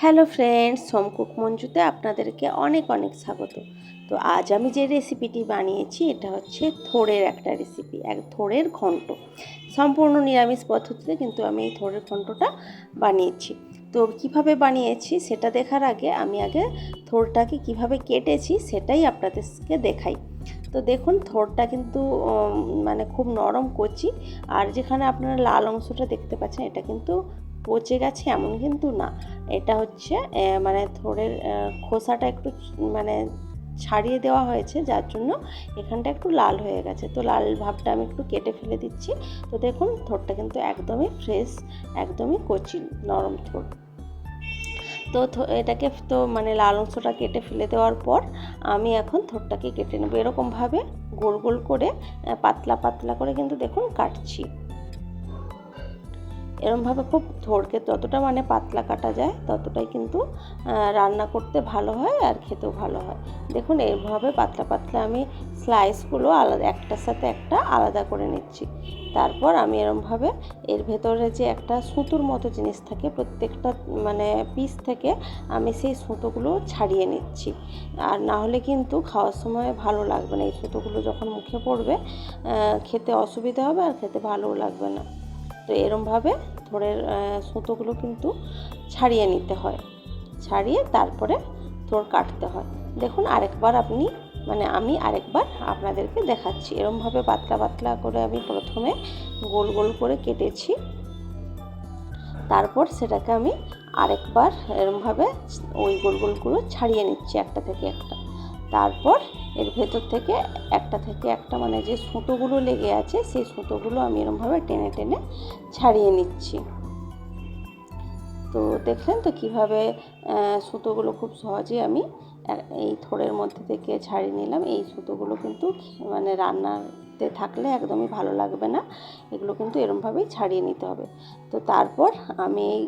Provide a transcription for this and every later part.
Hello friends, home cook মঞ্জুতে আপনাদেরকে অনেক অনেক স্বাগত। তো আজ আমি যে রেসিপিটি বানিয়েছি এটা হচ্ছে থোড়ের একটা রেসিপি, থোড়ের ঘন্ট। সম্পূর্ণ নিরামিষ পদ্ধতিতে কিন্তু আমি এই থোড়ের ঘন্টটা বানিয়েছি। তো কিভাবে বানিয়েছি সেটা দেখার আগে আমি থোড়টাকে কিভাবে কেটেছি সেটাই আপনাদেরকে দেখাই। তো দেখুন, থোড়টা কিন্তু মানে খুব নরম কচি, আর যেখানে আপনারা লাল অংশটা দেখতে পাচ্ছেন এটা কিন্তু পচে গেছে এমন কিন্তু না। এটা হচ্ছে মানে থোড়ের খোসাটা একটু মানে ছাড়িয়ে দেওয়া হয়েছে, যার জন্য এখানটা একটু লাল হয়ে গেছে। তো লাল ভাবটা আমি একটু কেটে ফেলে দিচ্ছি। তো দেখুন, থোড়টা কিন্তু একদমই ফ্রেশ, একদমই কচি নরম থোড়। তো এটাকে তো মানে লাল অংশটা কেটে ফেলে দেওয়ার পর আমি এখন থোড়টাকে কেটে নেবো এরকমভাবে গোল গোল করে, পাতলা পাতলা করে কিন্তু দেখুন কাটছি। এরমভাবে খুব থোড়কে যতটা মানে পাতলা কাটা যায় ততটাই কিন্তু রান্না করতে ভালো হয় আর খেতেও ভালো হয়। দেখুন, এইভাবে পাতলা পাতলা আমি স্লাইসগুলো আলাদা, একটার সাথে একটা আলাদা করে নিচ্ছি। তারপর আমি এরমভাবে এর ভেতরে যে একটা সুতোর মতো জিনিস থাকে, প্রত্যেকটা মানে পিস থেকে আমি সেই সুতোগুলো ছাড়িয়ে নিচ্ছি। আর না হলে কিন্তু খাওয়ার সময় ভালো লাগবে না, এই সুতোগুলো যখন মুখে পড়বে খেতে অসুবিধা হবে আর খেতে ভালোও লাগবে না। তো এরমভাবে থোড়ের সুতোগুলো কিন্তু ছাড়িয়ে নিতে হয়, ছাড়িয়ে তারপরে থোড় কাটতে হয়। দেখুন, আমি আরেকবার আপনাদেরকে দেখাচ্ছি। এরমভাবে পাতলা পাতলা করে আমি প্রথমে গোল গোল করে কেটেছি, তারপর সেটাকে আমি আরেকবার এরমভাবে ওই গোল গোলগুলো ছাড়িয়ে নিচ্ছি একটা থেকে একটা। তারপর এর ভেতর থেকে একটা মানে যে সুতোগুলো লেগে আছে সেই সুতোগুলো আমি এরমভাবে টেনে টেনে ছাড়িয়ে নিচ্ছি। তো দেখলেন তো কীভাবে সুতোগুলো খুব সহজে আমি এই থোড়ের মধ্যে থেকে ছাড়িয়ে নিলাম। এই সুতোগুলো কিন্তু মানে রান্নাতে থাকলে একদমই ভালো লাগবে না, এগুলো কিন্তু এরমভাবেই ছাড়িয়ে নিতে হবে। তো তারপর আমি এই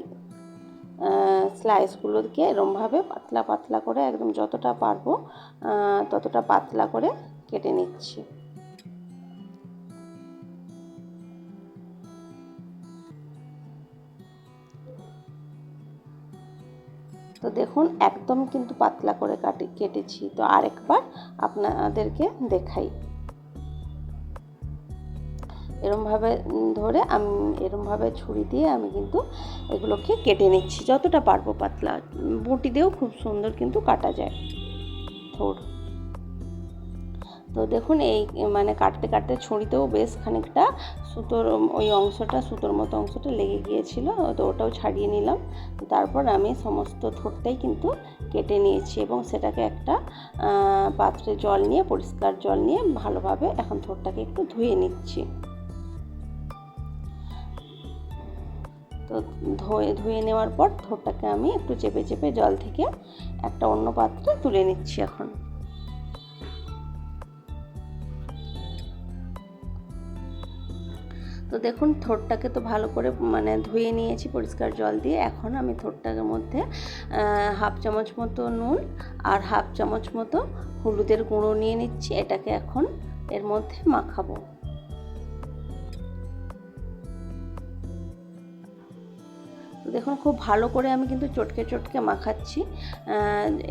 স্লাইসগুলোকে এরমভাবে পাতলা পাতলা করে একদম যতটা পারবো ততটা পাতলা করে কেটে নিচ্ছি। তো দেখুন, একদম কিন্তু পাতলা করে কেটেছি। তো আরেকবার আপনাদেরকে দেখাই। এরমভাবে ধরে আমি এরমভাবে ছুরি দিয়ে আমি কিন্তু এগুলোকে কেটে নিচ্ছি যতটা পারবো পাতলা। বঁটি দিয়েও খুব সুন্দর কিন্তু কাটা যায় থোড়। তো দেখুন, এই মানে কাটতে কাটতে ছুরিতেও বেশ খানিকটা সুতোর ওই অংশটা, সুতোর মতো অংশটা লেগে গিয়েছিল, তো ওটাও ছাড়িয়ে নিলাম। তারপর আমি সমস্ত থোড়টাই কিন্তু কেটে নিয়েছি এবং সেটাকে একটা পাত্রে জল নিয়ে, পরিষ্কার জল নিয়ে ভালোভাবে এখন থোড়টাকে একটু ধুয়ে নিচ্ছি। তো ধুয়ে নেওয়ার পর থোড়টাকে আমি একটু চেপে চেপে জল থেকে একটা অন্য পাত্রে তুলে নিচ্ছি এখন। তো দেখুন, থোড়টাকে তো ভালো করে মানে ধুয়ে নিয়েছি পরিষ্কার জল দিয়ে। এখন আমি থোড়টার মধ্যে হাফ চামচ মতো নুন আর হাফ চামচ মতো হলুদের গুঁড়ো নিয়ে নিচ্ছি। এটাকে এখন এর মধ্যে মাখাবো। তো দেখুন, খুব ভালো করে আমি কিন্তু চটকে চটকে মাখাচ্ছি।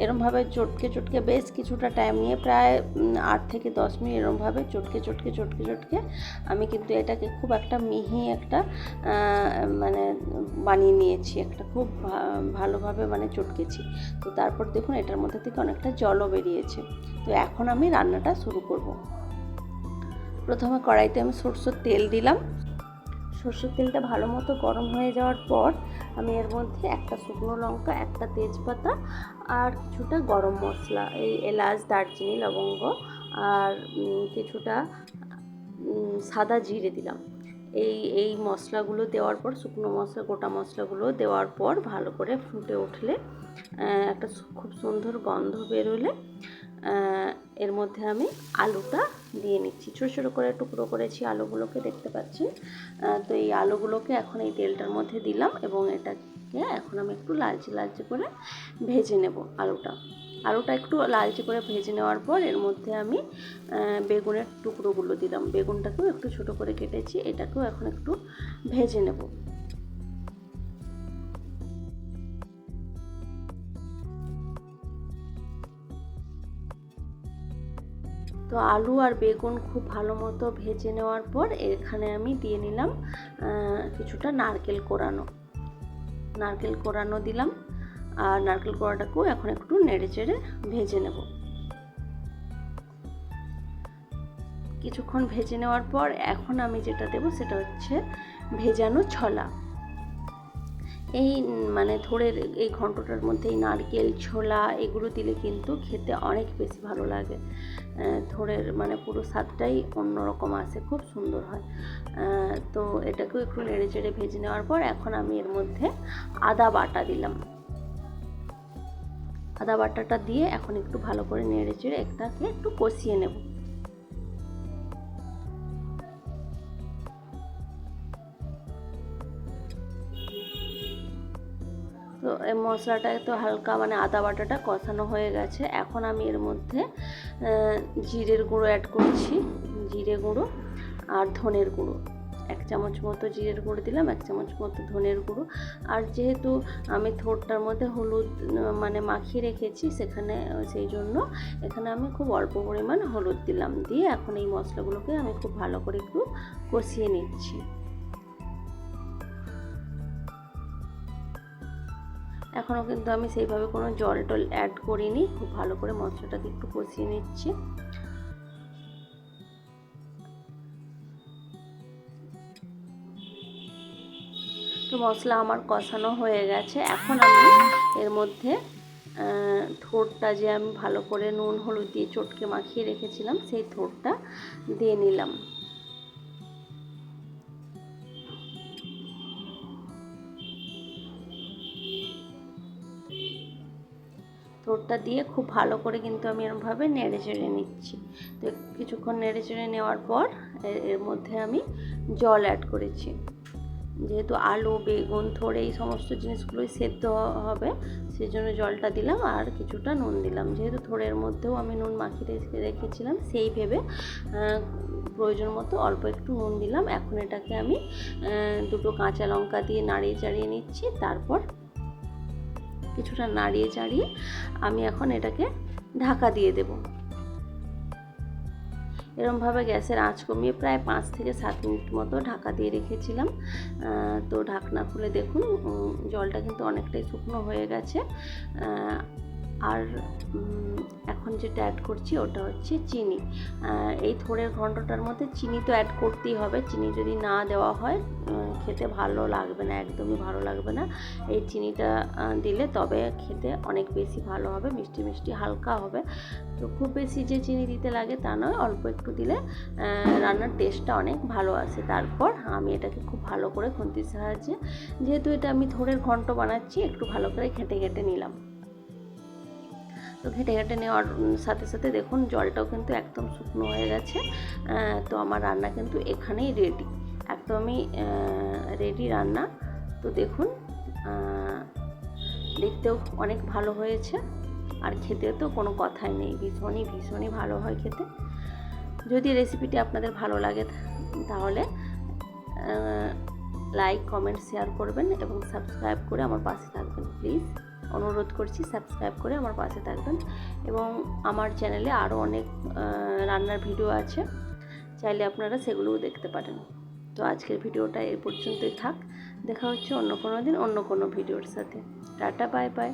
এরমভাবে চটকে চটকে বেশ কিছুটা টাইম নিয়ে, প্রায় 8 থেকে 10 মিনিট এরমভাবে চটকে চটকে চটকে চটকে আমি কিন্তু এটাকে খুব একটা মিহি একটা মানে বানিয়ে নিয়েছি, একটা খুব ভালোভাবে মানে চটকেছি। তো তারপর দেখুন, এটার মধ্যে থেকে অনেকটা জলও বেরিয়েছে। তো এখন আমি রান্নাটা শুরু করব। প্রথমে কড়াইতে আমি সরষের তেল দিলাম। সরষের তেলটা ভালো মতো গরম হয়ে যাওয়ার পর আমি এর মধ্যে একটা শুকনো লঙ্কা, একটা তেজপাতা আর কিছুটা গরম মশলা, এই এলাচ, দারচিনি, লবঙ্গ আর কিছুটা সাদা জিরে দিলাম। এই মশলাগুলো দেওয়ার পর, শুকনো মশলা, গোটা মশলাগুলো দেওয়ার পর ভালো করে ফুটে উঠলে, একটা খুব সুন্দর গন্ধ বেরোলে এর মধ্যে আমি আলুটা দিয়ে নিচ্ছি। ছোটো ছোটো করে টুকরো করেছি আলুগুলোকে, দেখতে পাচ্ছেন। তো এই আলুগুলোকে এখন এই তেলটার মধ্যে দিলাম এবং এটাকে এখন আমি একটু লালচে লালচে করে ভেজে নেব। আলুটা একটু লালচে করে ভেজে নেওয়ার পর এর মধ্যে আমি বেগুনের টুকরোগুলো দিলাম। বেগুনটাকেও একটু ছোটো করে কেটেছি, এটাকেও এখন একটু ভেজে নেব। তো আলু আর বেগুন খুব ভালো মতো ভেজে নেওয়ার পর এখানে আমি দিয়ে নিলাম কিছুটা নারকেল কোড়ানো দিলাম। আর নারকেল কোড়াটাকেও এখন একটু নেড়ে চেড়ে ভেজে নেব। কিছুক্ষণ ভেজে নেওয়ার পর এখন আমি যেটা দেব সেটা হচ্ছে ভেজানো ছোলা। এই মানে থোড়ের এই ঘন্টটার মধ্যে এই নারকেল ছোলা এগুলো দিলে কিন্তু খেতে অনেক বেশি ভালো লাগে। থোড়ের মানে পুরো স্বাদটাই অন্যরকম আসে, খুব সুন্দর হয়। তো এটাকেও একটু নেড়ে চেড়ে ভেজে নেওয়ার পর এখন আমি এর মধ্যে আদা বাটা দিলাম। আদা বাটাটা দিয়ে এখন একটু ভালো করে নেড়ে চেড়ে এটাকে একটু কষিয়ে নেব। তো এই মশলাটা তো হালকা মানে আদা বাটাটা কষানো হয়ে গেছে। এখন আমি এর মধ্যে জিরের গুঁড়ো অ্যাড করছি, জিরে গুঁড়ো আর ধনের গুঁড়ো। 1 চামচ মতো জিরের গুঁড়ো দিলাম, 1 চামচ মতো ধনের গুঁড়ো। আর যেহেতু আমি থোড়টার মধ্যে হলুদ মানে মাখিয়ে রেখেছি সেখানে, সেই জন্য এখানে আমি খুব অল্প পরিমাণ হলুদ দিলাম। দিয়ে এখন এই মশলাগুলোকে আমি খুব ভালো করে একটু কষিয়ে নিচ্ছি। এখনও কিন্তু আমি সেইভাবে কোনো জল টল অ্যাড করিনি, খুব ভালো করে মশলাটাকে একটু কষিয়ে নিচ্ছি। তো মশলা আমার কষানো হয়ে গেছে। এখন আমি এর মধ্যে থোড়টা যে আমি ভালো করে নুন হলুদ দিয়ে চটকে মাখিয়ে রেখেছিলাম সেই থোড়টা দিয়ে নিলাম। থোড়টা দিয়ে খুব ভালো করে কিন্তু আমি এরকমভাবে নেড়ে চেড়ে নিচ্ছি। তো কিছুক্ষণ নেড়ে চেড়ে নেওয়ার পর এর মধ্যে আমি জল অ্যাড করেছি। যেহেতু আলু বেগুন থোড় এই সমস্ত জিনিসগুলোই সেদ্ধ হবে, সেই জন্য জলটা দিলাম আর কিছুটা নুন দিলাম। যেহেতু থোড়ের মধ্যেও আমি নুন মাখিয়ে রেখেছিলাম, সেই ভেবে প্রয়োজন মতো অল্প একটু নুন দিলাম। এখন এটাকে আমি 2টো কাঁচা লঙ্কা দিয়ে নাড়িয়ে চাড়িয়ে নিচ্ছি। তারপর কিছুটা নাড়িয়ে চাড়িয়ে আমি এখন এটাকে ঢাকা দিয়ে দেব। এরমভাবে গ্যাসের আঁচ কমিয়ে প্রায় 5 থেকে 7 মিনিট মতো ঢাকা দিয়ে রেখেছিলাম। তো ঢাকনা খুলে দেখুন জলটা কিন্তু অনেকটাই শুকনো হয়ে গেছে। আর এখন যেটা অ্যাড করছি ওটা হচ্ছে চিনি। এই থোড়ের ঘন্টটার মধ্যে চিনি তো অ্যাড করতেই হবে। চিনি যদি না দেওয়া হয় খেতে ভালো লাগবে না, একদমই ভালো লাগবে না। এই চিনিটা দিলে তবে খেতে অনেক বেশি ভালো হবে, মিষ্টি মিষ্টি হালকা হবে। তো খুব বেশি যে চিনি দিতে লাগে তা নয়, অল্প একটু দিলে রান্নার টেস্টটা অনেক ভালো আসে। তারপর আমি এটাকে খুব ভালো করে খুন্তির সাহায্যে, যেহেতু এটা আমি থোড়ের ঘন্ট বানাচ্ছি, একটু ভালো করে ঘেঁটে নিলাম। তো ঘেঁটে নেওয়ার সাথে সাথে দেখুন জলটাও কিন্তু একদম শুকনো হয়ে গেছে। তো আমার রান্না কিন্তু এখানেই রেডি, একদমই রেডি রান্না। তো দেখুন দেখতেও অনেক ভালো হয়েছে আর খেতে তো কোনো কথাই নেই, ভীষণই ভালো হয় খেতে। যদি রেসিপিটি আপনাদের ভালো লাগে তাহলে লাইক কমেন্ট শেয়ার করবেন এবং সাবস্ক্রাইব করে আমার পাশে থাকবেন। প্লিজ অনুরোধ করছি সাবস্ক্রাইব করে আমার পাশে থাকবেন। এবং আমার চ্যানেলে আরও অনেক রান্নার ভিডিও আছে, চাইলে আপনারা সেগুলোও দেখতে পারেন। তো আজকের ভিডিওটা এই পর্যন্তই থাক, দেখা হচ্ছে অন্য কোনো দিন অন্য কোনো ভিডিওর সাথে। Tata bye bye.